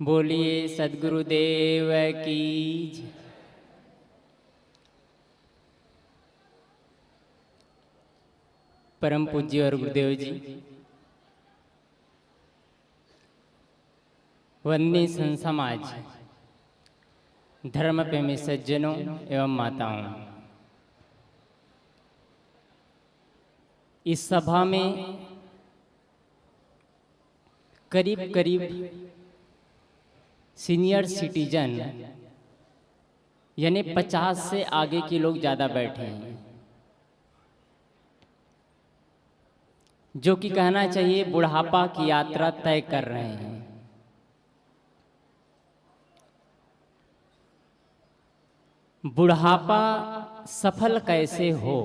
बोलिए सद्गुरुदेव की जय। परम पूज्य और गुरुदेव जी, वंदनीय संत समाज, धर्म प्रेमी सज्जनों एवं माताओं, इस सभा में करीब करीब सीनियर सिटीजन यानी 50 से आगे के लोग ज़्यादा बैठे हैं, जो कि कहना चाहिए बुढ़ापा की यात्रा तय कर रहे हैं। बुढ़ापा सफल कैसे हो,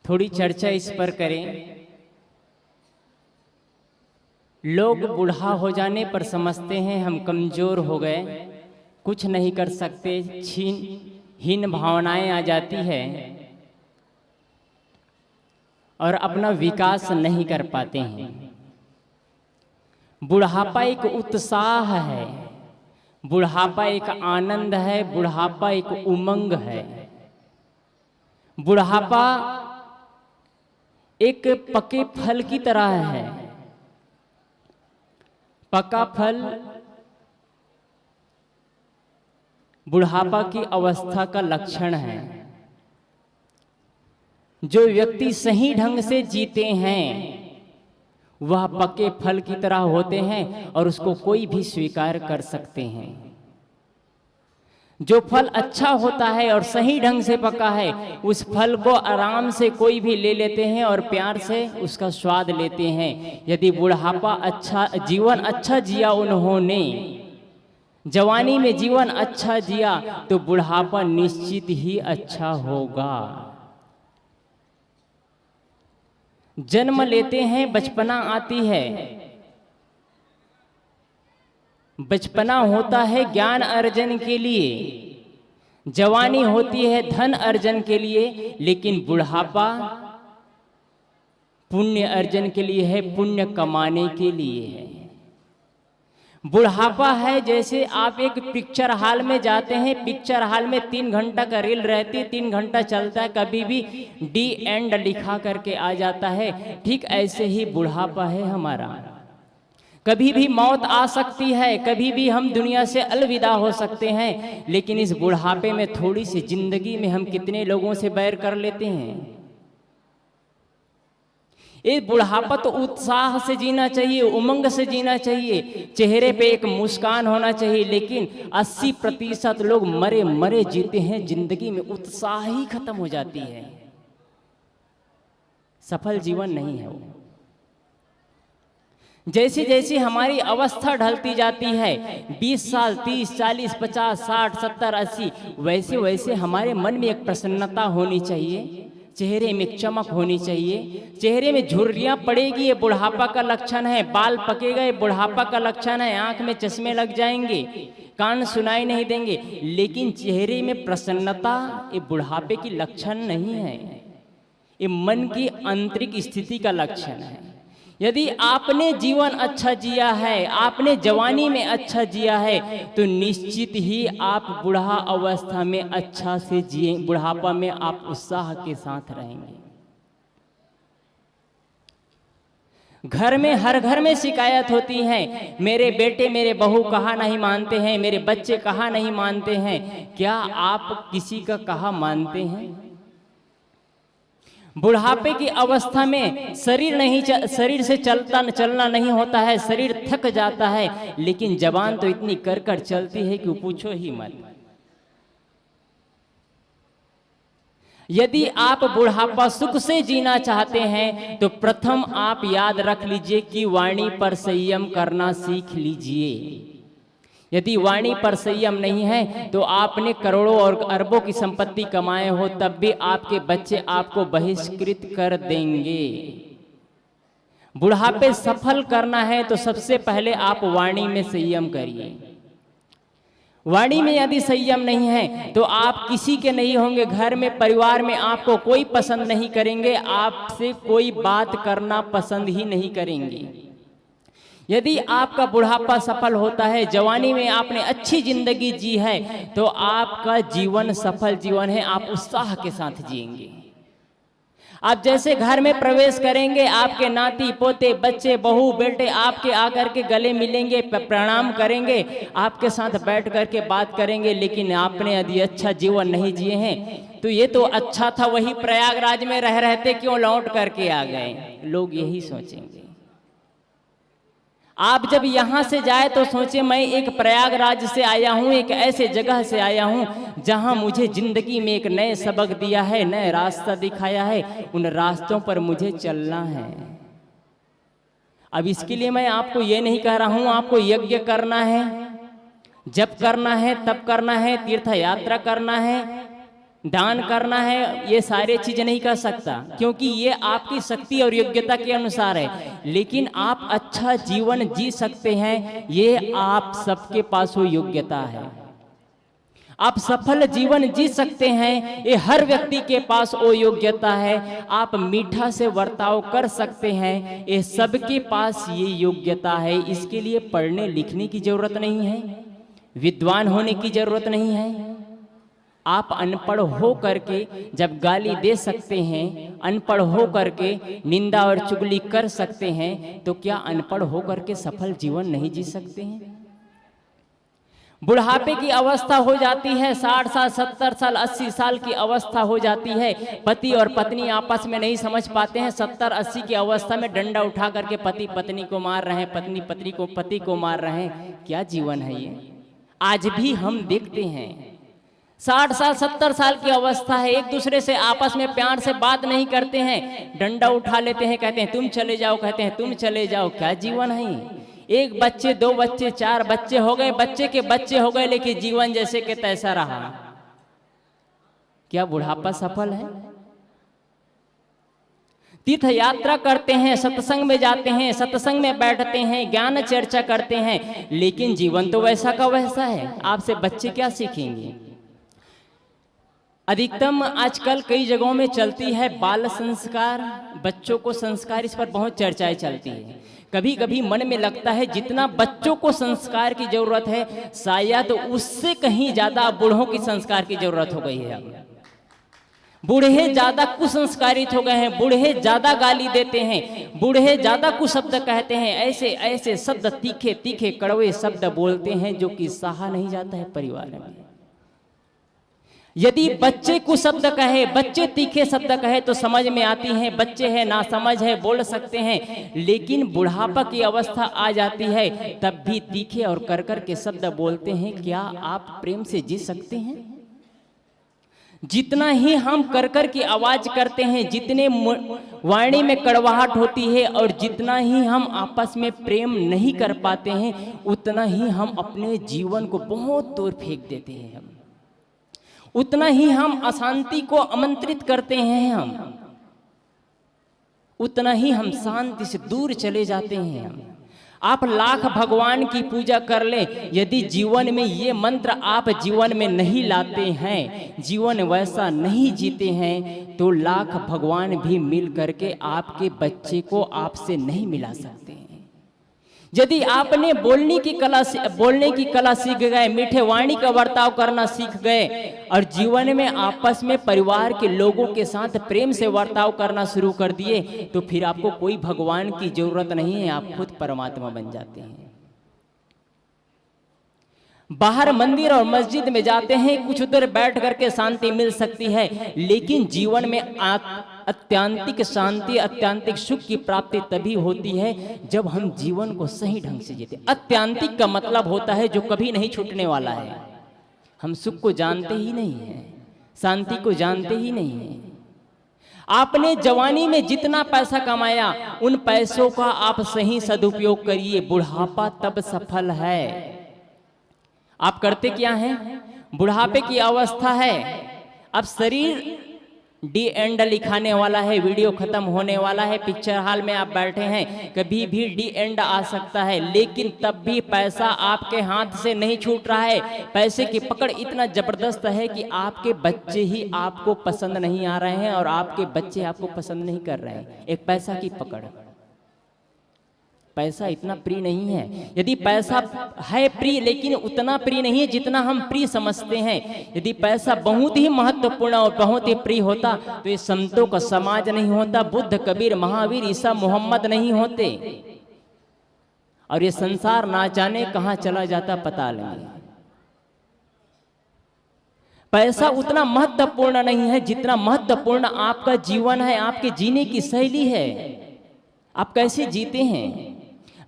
थोड़ी चर्चा इस पर करें। लोग बूढ़ा हो जाने पर समझते हैं हम कमजोर हो गए, कुछ नहीं कर सकते, हीन भावनाएं आ जाती है और अपना विकास नहीं कर पाते हैं। बुढ़ापा एक उत्साह है, बुढ़ापा एक आनंद है, बुढ़ापा एक उमंग है। बुढ़ापा एक पके फल की तरह है। पका फल बुढ़ापा की अवस्था का लक्षण है। जो व्यक्ति सही ढंग से जीते हैं वह पके फल की तरह होते हैं और उसको कोई भी स्वीकार कर सकते हैं। जो फल अच्छा होता है और सही ढंग से पका है, उस फल को आराम से कोई भी ले लेते हैं और प्यार से उसका स्वाद लेते हैं। यदि बुढ़ापा अच्छा जीवन अच्छा जिया उन्होंने, जवानी में जीवन अच्छा जिया, तो बुढ़ापा निश्चित ही अच्छा होगा। जन्म लेते हैं, बचपना आती है, बचपना होता है ज्ञान अर्जन के लिए, जवानी होती है धन अर्जन के लिए, लेकिन बुढ़ापा पुण्य अर्जन के लिए है, पुण्य कमाने के लिए है। बुढ़ापा है जैसे आप एक पिक्चर हॉल में जाते हैं, पिक्चर हॉल में 3 घंटा का रील रहती है, 3 घंटा चलता है, कभी भी डी एंड लिखा करके आ जाता है। ठीक ऐसे ही बुढ़ापा है हमारा। कभी भी मौत आ सकती है, कभी भी हम दुनिया से अलविदा हो सकते हैं, लेकिन इस बुढ़ापे में थोड़ी सी जिंदगी में हम कितने लोगों से बैर कर लेते हैं। ये बुढ़ापा तो उत्साह से जीना चाहिए, उमंग से जीना चाहिए, चेहरे पे एक मुस्कान होना चाहिए, लेकिन 80% लोग मरे मरे जीते हैं, जिंदगी में उत्साह ही खत्म हो जाती है। सफल जीवन नहीं है वो। जैसे जैसे हमारी अवस्था ढलती जाती है, 20 साल, 30, 40, 50, 60, 70, 80, वैसे वैसे हमारे मन में एक प्रसन्नता होनी चाहिए, चेहरे में चमक होनी चाहिए। चेहरे में झुर्रियां पड़ेगी, ये बुढ़ापा का लक्षण है। बाल पकेगा, ये बुढ़ापा का लक्षण है। आंख में चश्मे लग जाएंगे, कान सुनाई नहीं देंगे, लेकिन चेहरे में प्रसन्नता ये बुढ़ापे की लक्षण नहीं है, ये मन की आंतरिक स्थिति का लक्षण है। यदि आपने जीवन अच्छा जिया है, आपने जवानी में अच्छा जिया है, तो निश्चित ही आप बुढ़ा अवस्था में अच्छा से जिए, बुढ़ापा में आप उत्साह के साथ रहेंगे। घर में हर घर में शिकायत होती है, मेरे बेटे मेरे बहू कहा नहीं मानते हैं, मेरे बच्चे कहा नहीं मानते हैं। क्या आप किसी का कहा मानते हैं? बुढ़ापे की अवस्था में शरीर से चलना नहीं होता है, शरीर थक जाता है, लेकिन जबान तो इतनी कर चलती है कि पूछो ही मत। यदि आप बुढ़ापा सुख से जीना चाहते हैं तो प्रथम आप याद रख लीजिए कि वाणी पर संयम करना सीख लीजिए। यदि वाणी पर संयम नहीं है तो आपने करोड़ों और अरबों की संपत्ति कमाए हो, तब भी आपके बच्चे आपको बहिष्कृत कर देंगे। बुढ़ापे सफल करना है तो सबसे पहले आप वाणी में संयम करिए। वाणी में यदि संयम नहीं है तो आप किसी के नहीं होंगे, घर में परिवार में आपको कोई पसंद नहीं करेंगे, आपसे कोई बात करना पसंद ही नहीं करेंगे। यदि आपका बुढ़ापा सफल होता है, जवानी में आपने अच्छी जिंदगी जी है, तो आपका जीवन सफल जीवन है, आप उत्साह के साथ जिएंगे। आप जैसे घर में प्रवेश करेंगे, आपके नाती पोते बच्चे बहू बेटे आपके आकर के गले मिलेंगे, प्रणाम करेंगे, आपके साथ बैठ करके बात करेंगे, लेकिन आपने यदि अच्छा जीवन नहीं जिए हैं तो ये तो अच्छा था, वही प्रयागराज में रह रहते क्यों लौट करके आ गए, लोग यही सोचेंगे। आप जब यहाँ से जाए तो सोचे मैं एक प्रयागराज से आया हूँ, एक ऐसे जगह से आया हूँ जहाँ मुझे जिंदगी में एक नए सबक दिया है, नए रास्ता दिखाया है, उन रास्तों पर मुझे चलना है। अब इसके लिए मैं आपको ये नहीं कह रहा हूँ आपको यज्ञ करना है, जप करना है, तप करना है, तीर्थ यात्रा करना है, दान करना है, ये सारे चीजें नहीं कर सकता, क्योंकि ये आपकी शक्ति और योग्यता के अनुसार है। लेकिन आप अच्छा जीवन जी सकते हैं, ये आप सबके पास वो योग्यता है। आप सफल जीवन जी सकते हैं, ये हर व्यक्ति के पास वो योग्यता है। आप मीठा से बर्ताव कर सकते हैं, ये सबके पास ये योग्यता है। इसके लिए पढ़ने लिखने की जरूरत नहीं है, विद्वान होने की जरूरत नहीं है। आप अनपढ़ हो करके जब गाली दे सकते हैं, अनपढ़ हो करके निंदा और चुगली कर सकते हैं, तो क्या अनपढ़ हो करके सफल जीवन नहीं जी सकते हैं? बुढ़ापे की अवस्था हो जाती है, 60 साल 70 साल 80 साल की अवस्था हो जाती है, पति और पत्नी आपस में नहीं समझ पाते हैं, 70-80 की अवस्था में डंडा उठा करके पति पत्नी को मार रहे हैं, पत्नी पति को मार रहे हैं। क्या जीवन है ये? आज भी हम देखते हैं 60 साल 70 साल की अवस्था है, एक दूसरे से आपस में प्यार से बात नहीं करते हैं, डंडा उठा लेते हैं, कहते हैं तुम चले जाओ, कहते हैं तुम चले जाओ। क्या जीवन है? एक बच्चे 2 बच्चे 4 बच्चे हो गए, बच्चे के बच्चे हो गए, लेकिन जीवन जैसे कि तैसा रहा। क्या बुढ़ापा सफल है? तीर्थ यात्रा करते हैं, सत्संग में जाते हैं, सत्संग में बैठते हैं, ज्ञान चर्चा करते हैं, लेकिन जीवन तो वैसा का वैसा है। आपसे बच्चे क्या सीखेंगे? अधिकतम आजकल कई जगहों में चलती है बाल संस्कार, बच्चों को संस्कार, इस पर बहुत चर्चाएं चलती है। कभी कभी मन में लगता है जितना बच्चों को संस्कार की जरूरत है, शायद तो उससे कहीं ज्यादा बूढ़ों की संस्कार की जरूरत हो गई है। अब बूढ़े ज्यादा कुसंस्कारित हो गए हैं, बूढ़े ज्यादा गाली देते हैं, बूढ़े ज्यादा कुशब्द कहते हैं, ऐसे ऐसे शब्द तीखे तीखे कड़वे शब्द बोलते हैं जो कि सहा नहीं जाता है परिवार में। यदि बच्चे कुशब्द कहे, बच्चे तीखे शब्द कहे तो समझ में आती हैं, बच्चे हैं ना समझ है बोल सकते हैं, लेकिन बुढ़ापा की अवस्था आ जाती है तब भी तीखे और करकर के शब्द बोलते हैं। क्या आप प्रेम से जी सकते हैं? जितना ही हम कर की आवाज करते हैं, जितने वाणी में कड़वाहट होती है और जितना ही हम आपस में प्रेम नहीं कर पाते हैं, उतना ही हम अपने जीवन को बहुत दूर फेंक देते हैं। हम उतना ही हम अशांति को आमंत्रित करते हैं, हम उतना ही हम शांति से दूर चले जाते हैं। हम आप लाख भगवान की पूजा कर ले, यदि जीवन में ये मंत्र आप जीवन में नहीं लाते हैं, जीवन वैसा नहीं जीते हैं, तो लाख भगवान भी मिल करके आपके बच्चे को आपसे नहीं मिला सकते हैं। यदि आपने बोलने की कला सीख गए, मीठे वाणी का बर्ताव करना सीख गए और जीवन में आपस में परिवार के लोगों के साथ प्रेम से बर्ताव करना शुरू कर दिए, तो फिर आपको कोई भगवान की जरूरत नहीं है, आप खुद परमात्मा बन जाते हैं। बाहर मंदिर और मस्जिद में जाते हैं, कुछ उधर बैठ करके शांति मिल सकती है, लेकिन जीवन में अत्यांतिक शांति, अत्यांतिक सुख की प्राप्ति तभी होती है जब हम जीवन को सही ढंग से जीते। अत्यांतिक का मतलब होता है जो कभी नहीं छूटने वाला है। हम सुख को जानते ही नहीं है, शांति को जानते ही नहीं है। आपने जवानी में जितना पैसा कमाया, उन पैसों का आप सही सदुपयोग करिए, बुढ़ापा तब सफल है। आप करते क्या हैं? बुढ़ापे की अवस्था है, अब शरीर डी एंड लिखाने वाला है, वीडियो खत्म होने वाला है, पिक्चर हॉल में आप बैठे हैं, कभी भी डी एंड आ सकता है, लेकिन तब भी पैसा आपके हाथ से नहीं छूट रहा है। पैसे की पकड़ इतना जबरदस्त है कि आपके बच्चे ही आपको पसंद नहीं आ रहे हैं और आपके बच्चे आपको पसंद नहीं कर रहे हैं। एक पैसा की पकड़, पैसा इतना प्रिय नहीं है। यदि पैसा है प्रिय, लेकिन उतना प्रिय नहीं है जितना हम प्रिय समझते हैं। यदि पैसा बहुत ही महत्वपूर्ण और बहुत ही प्रिय होता तो ये संतों का समाज नहीं होता, बुद्ध, कबीर, महावीर, ईसा, मोहम्मद नहीं होते, और ये संसार ना जाने कहां चला जाता पता नहीं। पैसा उतना महत्वपूर्ण नहीं है जितना महत्वपूर्ण आपका जीवन है, आपके जीने की शैली है, आप कैसे जीते हैं।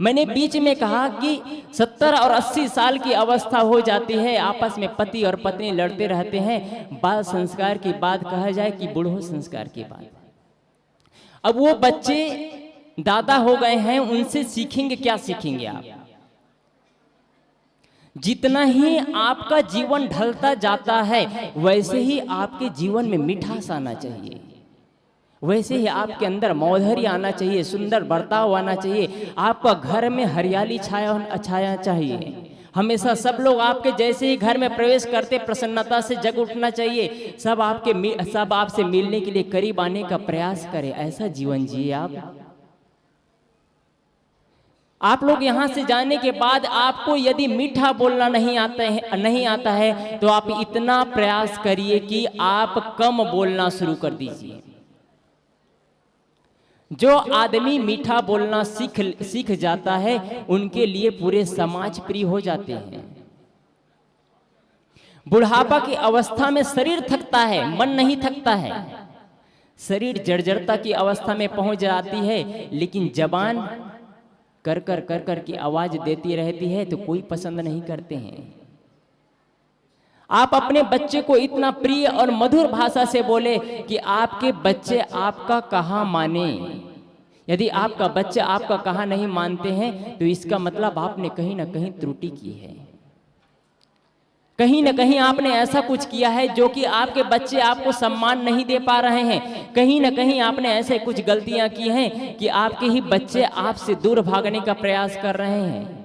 मैंने बीच में कहा कि 70 और 80 साल की अवस्था हो जाती है, आपस में पति और पत्नी लड़ते रहते हैं, बाल संस्कार की बात कहा जाए कि बूढ़ो संस्कार की बात। अब वो बच्चे दादा हो गए हैं, उनसे सीखेंगे क्या सीखेंगे आप? जितना ही आपका जीवन ढलता जाता है वैसे ही आपके जीवन में मिठास आना चाहिए, वैसे ही आपके अंदर मौधरी आना चाहिए, सुंदर बर्ताव आना चाहिए, आपका घर में हरियाली छाया चाहिए। हमेशा सब लोग आपके जैसे ही घर में प्रवेश करते प्रसन्नता से जग उठना चाहिए, सब आपसे मिलने के लिए करीब आने का प्रयास करें। ऐसा जीवन जिए आप लोग यहाँ से जाने के बाद आपको यदि मीठा बोलना नहीं आता है तो आप इतना प्रयास करिए कि आप कम बोलना शुरू कर दीजिए। जो आदमी मीठा बोलना सीख जाता है उनके लिए पूरे समाज प्रिय हो जाते हैं। बुढ़ापा की अवस्था में शरीर थकता है, मन नहीं थकता है। शरीर जर्जरता की अवस्था में पहुंच जाती है, लेकिन जबान कर कर की आवाज देती रहती है तो कोई पसंद नहीं करते हैं। आप अपने बच्चे को इतना प्रिय और मधुर भाषा से बोले कि आपके बच्चे आपका कहा माने। यदि आपका बच्चा आपका कहा नहीं मानते हैं तो इसका मतलब आपने कहीं ना कहीं त्रुटि की है, कहीं ना कहीं आपने ऐसा कुछ किया है जो कि आपके बच्चे आपको सम्मान नहीं दे पा रहे हैं। कहीं ना कहीं आपने ऐसे कुछ गलतियां की हैं कि आपके ही बच्चे आपसे दूर भागने का प्रयास कर रहे हैं।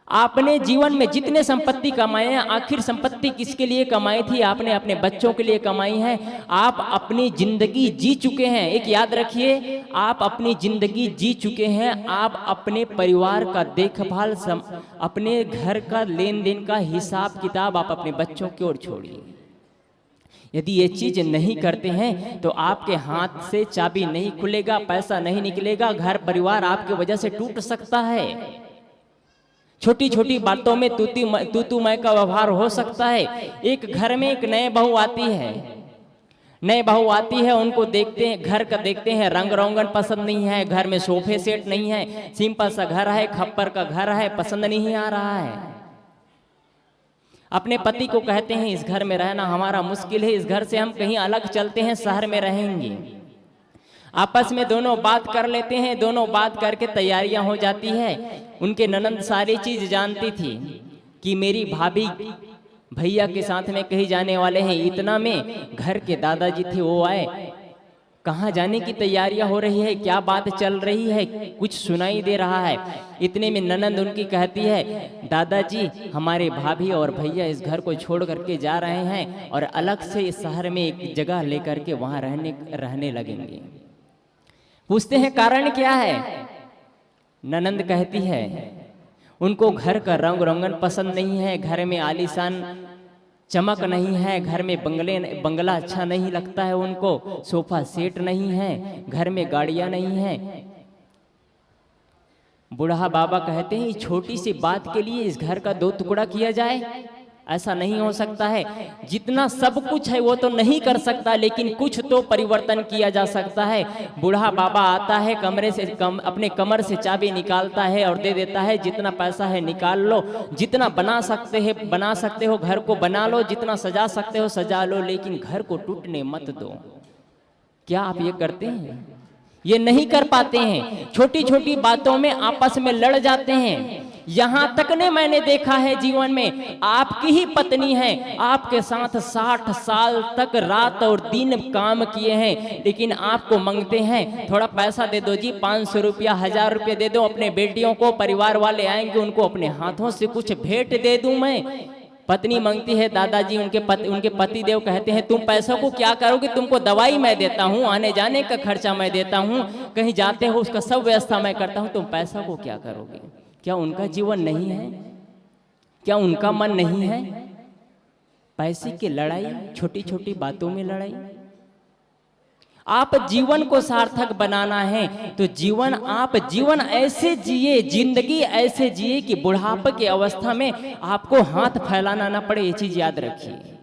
आपने जीवन में जितने संपत्ति कमाए हैं, आखिर संपत्ति किसके लिए कमाई थी? आपने अपने बच्चों के लिए कमाई है। आप अपनी जिंदगी जी चुके हैं, एक याद रखिए, आप अपनी जिंदगी जी चुके हैं। आप अपने परिवार का देखभाल, अपने घर का लेन देन का हिसाब किताब आप अपने बच्चों की ओर छोड़िए। यदि ये चीज नहीं करते हैं तो आपके हाथ से चाबी नहीं खुलेगा, पैसा नहीं निकलेगा, घर परिवार आपकी वजह से टूट सकता है। छोटी छोटी बातों में तू मैं का व्यवहार हो सकता है। एक घर में एक नए बहू आती है, उनको देखते हैं, घर का देखते हैं, रंग रोगन पसंद नहीं है, घर में सोफे सेट नहीं है, सिंपल सा घर है, खप्पर का घर है, पसंद नहीं आ रहा है। अपने पति को कहते हैं इस घर में रहना हमारा मुश्किल है, इस घर से हम कहीं अलग चलते हैं, शहर में रहेंगे। आपस में दोनों बात कर लेते हैं, दोनों बात करके तैयारियां हो जाती है। उनके ननंद सारी चीज जानती थी कि मेरी भाभी भैया के साथ में कहीं जाने वाले हैं। इतना में घर के दादाजी थे, वो आए। कहाँ जाने की तैयारियां हो रही है, क्या बात चल रही है, कुछ सुनाई दे रहा है। इतने में ननंद उनकी कहती है, दादाजी हमारे भाभी और भैया इस घर को छोड़ करके जा रहे हैं और अलग से इस शहर में एक जगह लेकर के वहां रहने लगेंगे। पूछते हैं कारण क्या है? ननंद कहती है उनको घर का रंग रोगन पसंद नहीं है, घर में आलीशान चमक नहीं है, घर में बंगला अच्छा नहीं लगता है उनको, सोफा सेट नहीं है, घर में गाड़ियां नहीं है। बूढ़ा बाबा कहते हैं छोटी सी बात के लिए इस घर का 2 टुकड़ा किया जाए, ऐसा नहीं हो सकता है। जितना सब कुछ है वो तो नहीं कर सकता, लेकिन कुछ तो परिवर्तन किया जा सकता है। बूढ़ा बाबा आता है, अपने कमर से चाबी निकालता है और दे देता है, जितना पैसा है निकाल लो, जितना बना सकते हो घर को बना लो, जितना सजा सकते हो सजा लो, लेकिन घर को टूटने मत दो। क्या आप ये करते हैं? ये नहीं कर पाते हैं। छोटी छोटी बातों में आपस में लड़ जाते हैं। यहां तक ने मैंने देखा है जीवन में, आपकी ही पत्नी है, आपके साथ 60 साल तक रात और दिन काम किए हैं, लेकिन आपको मांगते हैं थोड़ा पैसा दे दो जी, 500 रुपया 1000 रुपये दे दो, अपने बेटियों को परिवार वाले आएंगे उनको अपने हाथों से कुछ भेंट दे दूं मैं, पत्नी मांगती है, दादाजी उनके पति देव कहते हैं तुम पैसों को क्या करोगे, तुमको दवाई मैं देता हूँ, आने जाने का खर्चा मैं देता हूँ, कहीं जाते हो उसका सब व्यवस्था मैं करता हूँ, तुम पैसों को क्या करोगे। क्या उनका जीवन नहीं है, क्या उनका मन नहीं है। पैसे की लड़ाई, छोटी छोटी बातों में लड़ाई। आप जीवन को सार्थक बनाना है तो आप जीवन ऐसे जिए, जिंदगी ऐसे जिए कि बुढ़ापे की अवस्था में आपको हाथ फैलाना ना पड़े। ये चीज याद रखिए।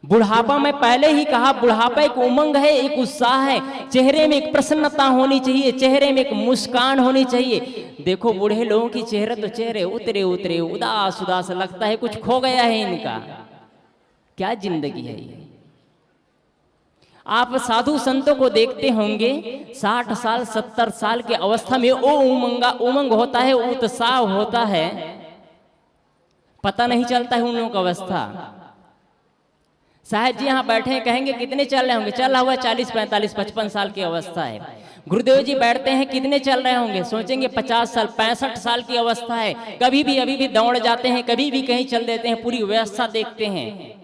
बुढ़ापा में पहले ही कहा, बुढ़ापा एक उमंग है, एक उत्साह है, चेहरे में एक प्रसन्नता होनी चाहिए, चेहरे में एक मुस्कान होनी चाहिए। देखो बूढ़े लोगों की चेहरे उतरे उदास उदास लगता है, कुछ खो गया है इनका। क्या जिंदगी है ये। आप साधु संतों को देखते होंगे 60 साल 70 साल के अवस्था में वो उमंग होता है, उत्साह होता है, पता नहीं चलता है उन लोगों का अवस्था। साहब जी यहाँ बैठे हैं, कहेंगे कितने चल रहे होंगे, चल रहा हुआ 40 45 55 साल की अवस्था है। गुरुदेव जी बैठते हैं, कितने चल रहे होंगे, सोचेंगे 50 साल 65 साल की अवस्था है। कभी भी अभी भी दौड़ जाते हैं, कभी भी कहीं चल देते हैं, पूरी व्यवस्था देखते हैं।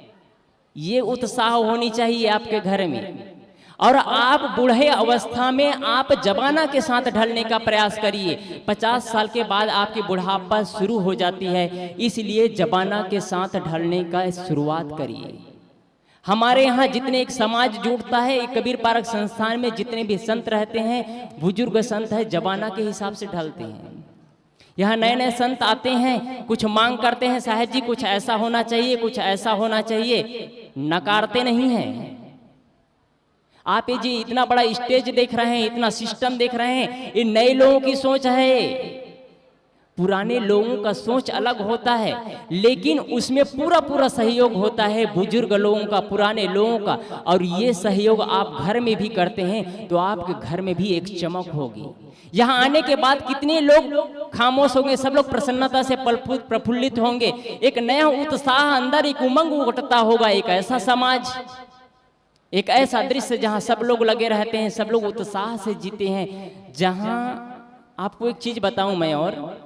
ये उत्साह होनी चाहिए आपके घर में। और आप बूढ़े अवस्था में आप जमाना के साथ ढलने का प्रयास करिए। 50 साल के बाद आपकी बुढ़ापा शुरू हो जाती है, इसलिए जमाना के साथ ढलने का शुरुआत करिए। हमारे यहाँ जितने एक समाज जुड़ता है, एक कबीर पार्क संस्थान में जितने भी संत रहते हैं, बुजुर्ग संत है, जमाना के हिसाब से ढलते हैं। यहाँ नए नए संत आते हैं, कुछ मांग करते हैं, साहब जी कुछ ऐसा होना चाहिए, कुछ ऐसा होना चाहिए, नकारते नहीं हैं। आप ये जी इतना बड़ा स्टेज देख रहे हैं, इतना सिस्टम देख रहे हैं, ये नए लोगों की सोच है। पुराने लोगों का सोच अलग होता है, लेकिन उसमें पूरा सहयोग होता है बुजुर्ग लोगों का, पुराने लोगों का। और ये सहयोग आप घर में भी करते हैं तो आपके घर में भी एक चमक होगी। यहाँ आने के बाद कितने लोग खामोश होंगे, सब लोग प्रसन्नता से प्रफुल्लित होंगे, एक नया उत्साह अंदर, एक उमंग उठता होगा। एक ऐसा समाज, एक ऐसा दृश्य जहाँ सब लोग लगे रहते हैं, सब लोग उत्साह से जीते हैं। जहाँ आपको एक चीज बताऊं मैं, और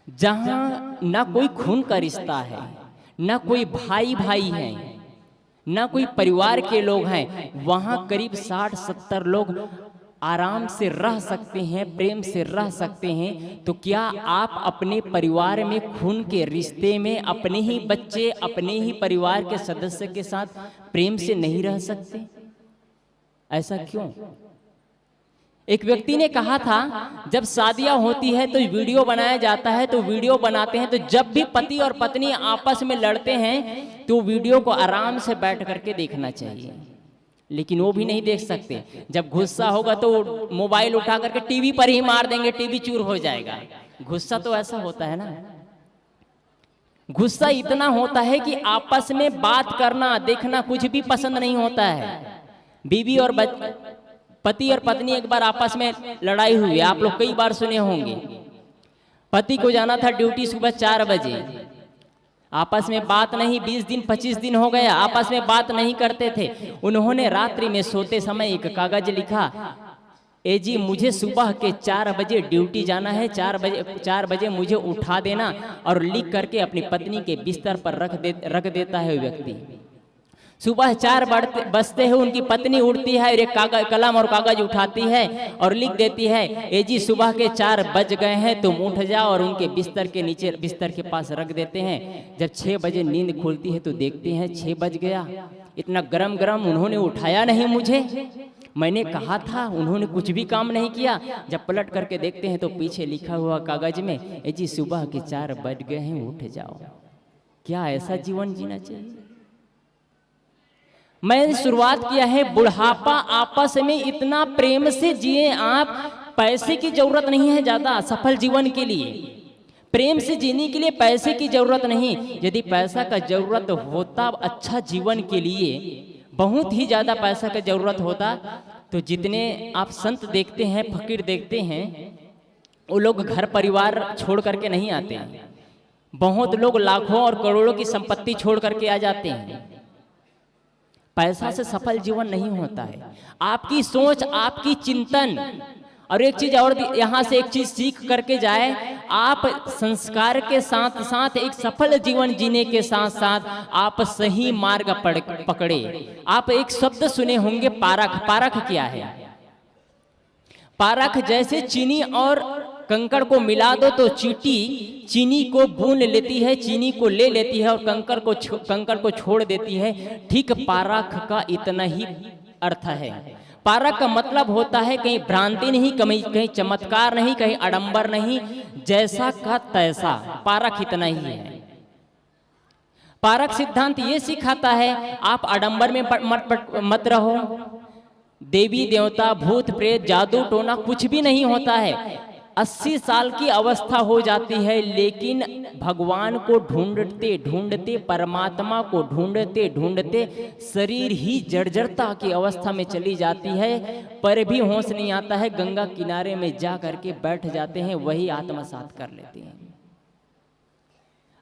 जहाँ ना कोई खून का रिश्ता है, ना कोई भाई है, ना कोई परिवार के लोग हैं, वहाँ करीब 60-70 लोग आराम से रह सकते हैं, प्रेम से रह सकते हैं। तो क्या आप अपने परिवार में खून के रिश्ते में अपने ही बच्चे, अपने ही परिवार के सदस्य के साथ प्रेम से नहीं रह सकते? ऐसा क्यों? एक व्यक्ति ने कहा था, जब शादियां होती है तो वीडियो बनाया जाता है, तो वीडियो बनाते हैं तो जब भी पति और पत्नी आपस में लड़ते हैं तो वीडियो को आराम से बैठ करके देखना चाहिए। लेकिन वो भी नहीं देख सकते। जब गुस्सा होगा तो मोबाइल उठा करके टीवी पर ही मार देंगे, टीवी चूर हो जाएगा। गुस्सा तो ऐसा होता है ना, गुस्सा इतना होता है कि आपस में बात करना, देखना कुछ भी पसंद नहीं होता है। बीवी और पति और पत्नी एक बार आपस में लड़ाई हुई, आप लोग कई बार सुने होंगे। पति को जाना था ड्यूटी सुबह 4 बजे, आपस में बात नहीं, 20 दिन 25 दिन हो गया, आपस में बात नहीं करते थे। उन्होंने रात्रि में सोते समय एक कागज लिखा, ए जी मुझे सुबह के 4 बजे ड्यूटी जाना है, 4 बजे मुझे उठा देना। और लिख करके अपनी पत्नी के बिस्तर पर रख देता है व्यक्ति। सुबह 4 बजते हैं, उनकी पत्नी उठती है और एक कलम और कागज उठाती है और लिख देती है, ए जी सुबह के 4 बज गए हैं, तुम उठ जाओ। और उनके बिस्तर के नीचे, बिस्तर के पास रख देते हैं। जब 6 बजे नींद खुलती है तो देखते हैं 6 बज गया। इतना गरम उन्होंने उठाया नहीं मुझे, मैंने कहा था, उन्होंने कुछ भी काम नहीं किया। जब पलट करके देखते हैं तो पीछे लिखा हुआ कागज में, ए जी सुबह के 4 बज गए हैं, उठ जाओ। क्या ऐसा जीवन जीना चाहिए? मैंने शुरुआत किया है, बुढ़ापा आपस में इतना प्रेम से जिए आप। पैसे की जरूरत नहीं है ज्यादा सफल जीवन के लिए, प्रेम से जीने के लिए पैसे की जरूरत नहीं। यदि पैसा का जरूरत होता अच्छा जीवन के लिए, बहुत ही ज्यादा पैसा का जरूरत होता, तो जितने आप संत देखते हैं, फकीर देखते हैं, वो लोग घर परिवार छोड़ करके नहीं आते हैं। बहुत लोग लाखों और करोड़ों की संपत्ति छोड़ करके आ जाते हैं। पैसा से सफल जीवन नहीं होता है, आपकी सोच, आपकी चिंतन। और एक चीज और यहाँ से एक चीज सीख करके जाए, आप संस्कार के साथ साथ एक सफल जीवन जीने के साथ साथ आप सही मार्ग पकड़े। आप एक शब्द सुने होंगे पारख। पारख क्या है? पारख जैसे चीनी और कंकड़ को मिला दो तो चींटी चीनी को भून लेती है, चीनी को ले लेती है और कंकड़ को छोड़ देती है। ठीक पारख का इतना ही अर्थ है। पारख का मतलब होता है कहीं भ्रांति नहीं, कहीं चमत्कार नहीं, कहीं आडंबर नहीं, जैसा का तैसा। पारख इतना ही है। पारख सिद्धांत ये सिखाता है आप आडंबर में मत रहो। देवी देवता भूत प्रेत जादू टोना कुछ भी नहीं होता है। 80 साल की अवस्था हो जाती है लेकिन भगवान को ढूंढते ढूंढते, परमात्मा को ढूंढते ढूंढते शरीर ही जर्जरता की अवस्था में चली जाती है, पर भी होश नहीं आता है। गंगा किनारे में जा करके बैठ जाते हैं, वही आत्मसात कर लेते हैं।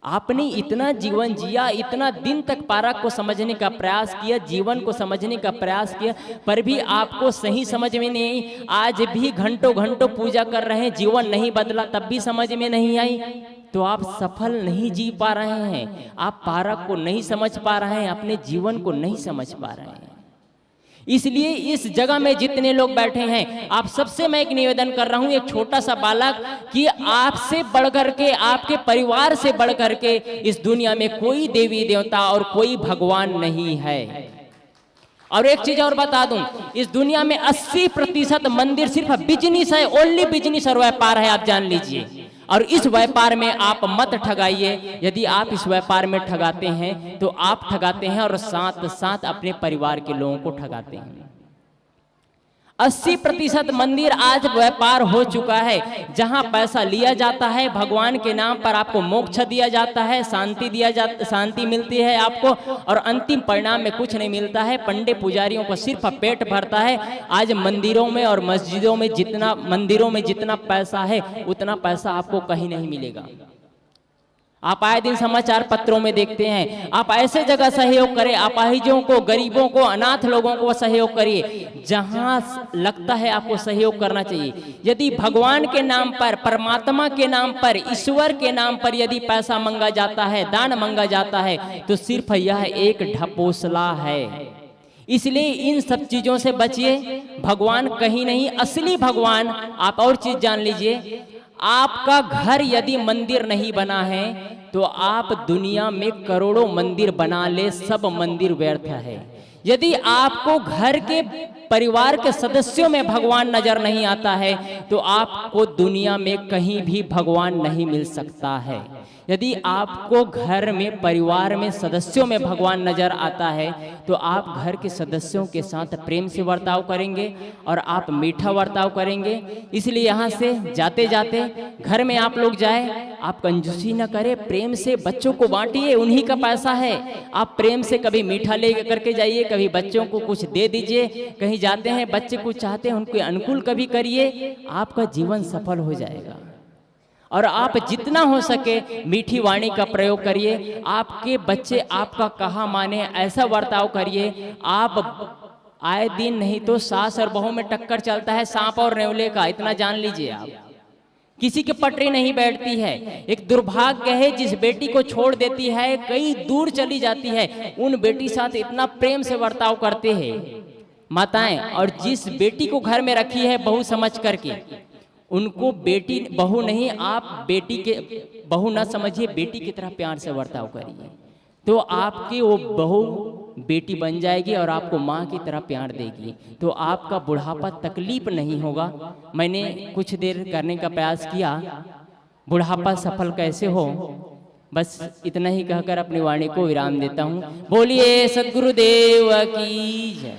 आपने इतना जीवन जिया, इतना दिन तक पारख को समझने का प्रयास किया, जीवन को समझने का प्रयास किया, पर भी आपको सही समझ में नहीं। आज भी घंटों घंटों पूजा कर रहे हैं, जीवन नहीं बदला, तब भी समझ में नहीं आई, तो आप सफल नहीं जी पा रहे हैं। आप पारख को नहीं समझ पा रहे हैं, अपने जीवन को नहीं समझ पा रहे हैं। इसलिए इस जगह में जितने लोग बैठे हैं, आप सबसे मैं एक निवेदन कर रहा हूं, एक छोटा सा बालक, कि आपसे बढ़कर के, आपके परिवार से बढ़कर के इस दुनिया में कोई देवी देवता और कोई भगवान नहीं है। और एक चीज और बता दूं, इस दुनिया में 80% मंदिर सिर्फ बिजनेस है, ओनली बिजनेस और व्यापार है, आप जान लीजिए। और इस व्यापार में आप मत ठगाइए। यदि आप इस व्यापार में ठगाते हैं तो आप ठगाते हैं और साथ साथ अपने परिवार के लोगों को ठगाते हैं। 80% मंदिर आज व्यापार हो चुका है, जहां पैसा लिया जाता है, भगवान के नाम पर आपको मोक्ष दिया जाता है, शांति मिलती है आपको, और अंतिम परिणाम में कुछ नहीं मिलता है। पंडित पुजारियों को सिर्फ पेट भरता है। आज मंदिरों में और मस्जिदों में जितना पैसा है, उतना पैसा आपको कहीं नहीं मिलेगा। आप आए दिन समाचार पत्रों में देखते हैं। आप ऐसे जगह सहयोग करें, अपाहिजों को, गरीबों को, अनाथ लोगों को सहयोग करिए जहां लगता है आपको सहयोग करना चाहिए। यदि भगवान के नाम पर, परमात्मा के नाम पर, ईश्वर के नाम पर यदि पैसा मांगा जाता है, दान मांगा जाता है, तो सिर्फ यह एक ढपोसला है। इसलिए इन सब चीजों से बचिए। भगवान कहीं नहीं, असली भगवान। आप और चीज जान लीजिए, आपका घर यदि मंदिर नहीं बना है तो आप दुनिया में करोड़ों मंदिर बना ले, सब मंदिर व्यर्थ है। यदि आपको घर के परिवार के सदस्यों में भगवान नजर नहीं आता है तो आपको दुनिया में कहीं भी भगवान नहीं मिल सकता है। यदि आपको घर में, परिवार में, सदस्यों में भगवान नजर आता है तो आप घर के सदस्यों के साथ प्रेम से बर्ताव करेंगे और आप मीठा बर्ताव करेंगे। इसलिए यहाँ से जाते जाते घर में आप लोग जाए, आप कंजूसी न करें, प्रेम से बच्चों को बांटिए, उन्हीं का पैसा है। आप प्रेम से कभी मीठा ले करके जाइए, कभी बच्चों को कुछ दे दीजिए। कहीं जाते हैं, बच्चे कुछ चाहते हैं, उनके अनुकूल कभी करिए, आपका जीवन सफल हो जाएगा। और आप जितना हो सके मीठी वाणी का प्रयोग करिए। आपके बच्चे आपका कहा माने, ऐसा बर्ताव करिए। आप आए दिन नहीं तो सास और बहू में टक्कर चलता है, सांप और नेवले का, इतना जान लीजिए। आप किसी की पटरी नहीं बैठती है। एक दुर्भाग्य है जिस बेटी को छोड़ देती है, कई दूर चली जाती है, उन बेटी साथ इतना प्रेम से बर्ताव करते हैं माताएं। और जिस बेटी को घर में रखी है बहू समझ करके, उनको बेटी बहू नहीं, आप बेटी के बहू ना समझिए, बेटी की तरह प्यार से बर्ताव करिए, तो आपकी वो बहू बेटी बन जाएगी और आपको माँ की तरह प्यार देगी, तो आपका बुढ़ापा तकलीफ नहीं होगा। मैंने कुछ देर करने का प्रयास किया, बुढ़ापा सफल कैसे हो, बस इतना ही कहकर अपनी वाणी को विराम देता हूँ। बोलिए सद्गुरुदेव की जय।